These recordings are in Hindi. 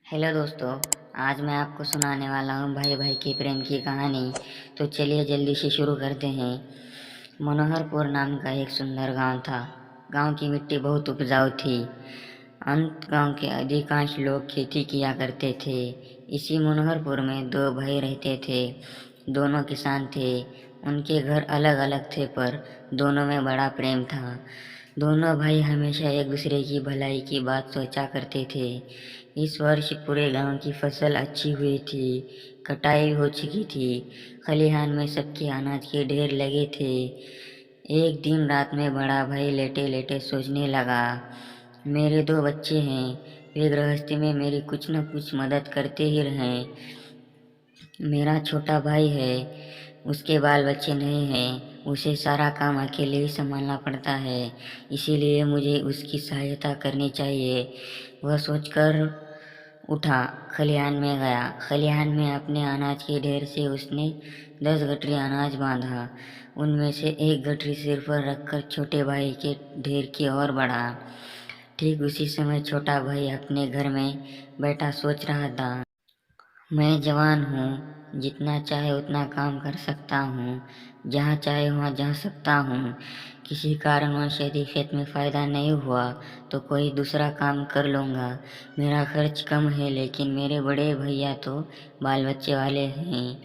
हेलो दोस्तों। आज मैं आपको सुनाने वाला हूँ भाई भाई के प्रेम की कहानी। तो चलिए जल्दी से शुरू करते हैं। मनोहरपुर नाम का एक सुंदर गांव था। गांव की मिट्टी बहुत उपजाऊ थी। अंत गांव के अधिकांश लोग खेती किया करते थे। इसी मनोहरपुर में दो भाई रहते थे। दोनों किसान थे। उनके घर अलग अलग थे पर दोनों में बड़ा प्रेम था। दोनों भाई हमेशा एक दूसरे की भलाई की बात सोचा करते थे। इस वर्ष पूरे गांव की फसल अच्छी हुई थी। कटाई हो चुकी थी। खलिहान में सबके अनाज के ढेर लगे थे। एक दिन रात में बड़ा भाई लेटे लेटे सोचने लगा, मेरे दो बच्चे हैं, वे गृहस्थी में मेरी कुछ न कुछ मदद करते ही रहें। मेरा छोटा भाई है, उसके बाल बच्चे नहीं हैं, उसे सारा काम अकेले ही संभालना पड़ता है, इसीलिए मुझे उसकी सहायता करनी चाहिए। वह सोचकर उठा, खलिहान में गया। खलिहान में अपने अनाज के ढेर से उसने 10 गठरी अनाज बांधा। उनमें से एक गठरी सिर पर रखकर छोटे भाई के ढेर की ओर बढ़ा। ठीक उसी समय छोटा भाई अपने घर में बैठा सोच रहा था, मैं जवान हूँ, जितना चाहे उतना काम कर सकता हूँ, जहाँ चाहे वहाँ जा सकता हूँ। किसी कारणवश यदि खेत में फायदा नहीं हुआ तो कोई दूसरा काम कर लूँगा। मेरा खर्च कम है लेकिन मेरे बड़े भैया तो बाल बच्चे वाले हैं।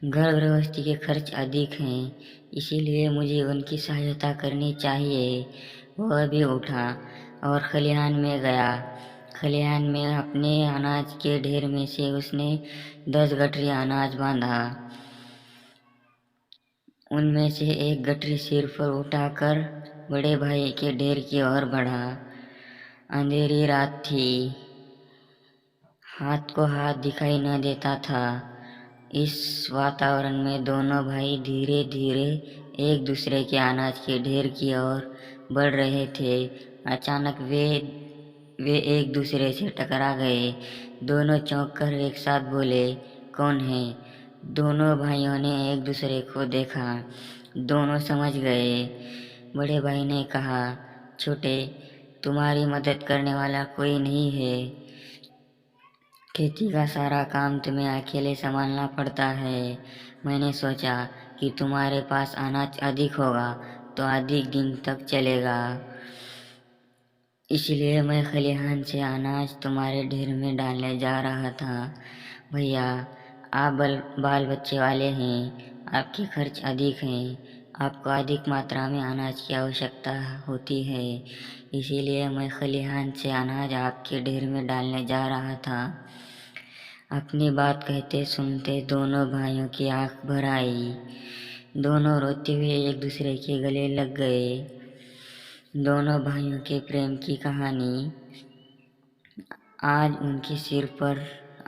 घर गृहस्थी के खर्च अधिक हैं, इसीलिए मुझे उनकी सहायता करनी चाहिए। वह भी उठा और खलिहान में गया। खलिहान में अपने अनाज के ढेर में से उसने 10 गठरी अनाज बांधा। उनमें से एक गठरी सिर पर उठाकर बड़े भाई के ढेर की ओर बढ़ा। अंधेरी रात थी, हाथ को हाथ दिखाई न देता था। इस वातावरण में दोनों भाई धीरे धीरे एक दूसरे के अनाज के ढेर की ओर बढ़ रहे थे। अचानक वे एक दूसरे से टकरा गए। दोनों चौंक कर एक साथ बोले, कौन है? दोनों भाइयों ने एक दूसरे को देखा। दोनों समझ गए। बड़े भाई ने कहा, छोटे, तुम्हारी मदद करने वाला कोई नहीं है। खेती का सारा काम तुम्हें अकेले संभालना पड़ता है। मैंने सोचा कि तुम्हारे पास अनाज अधिक होगा तो अधिक दिन तक चलेगा, इसलिए मैं खलिहान से अनाज तुम्हारे ढेर में डालने जा रहा था। भैया, आप बाल बच्चे वाले हैं, आपके खर्च अधिक हैं, आपको अधिक मात्रा में अनाज की आवश्यकता होती है, इसीलिए मैं खलिहान से अनाज आपके ढेर में डालने जा रहा था। अपनी बात कहते सुनते दोनों भाइयों की आंख भर आई। दोनों रोते हुए एक दूसरे के गले लग गए। दोनों भाइयों के प्रेम की कहानी। आज उनके सिर पर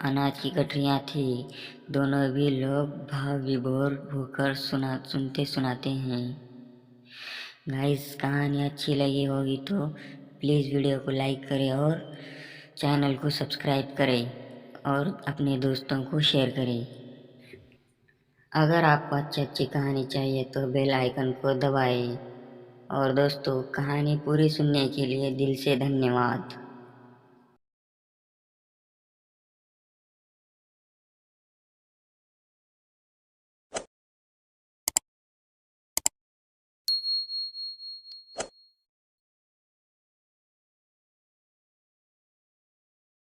अनाज की गठरियाँ थी। दोनों भी लोग भाव विभोर होकर सुनते सुनाते हैं। गाइस, कहानी अच्छी लगी होगी तो प्लीज़ वीडियो को लाइक करें और चैनल को सब्सक्राइब करें और अपने दोस्तों को शेयर करें। अगर आपको अच्छी अच्छी कहानी चाहिए तो बेल आइकन को दबाएं। और दोस्तों, कहानी पूरी सुनने के लिए दिल से धन्यवाद।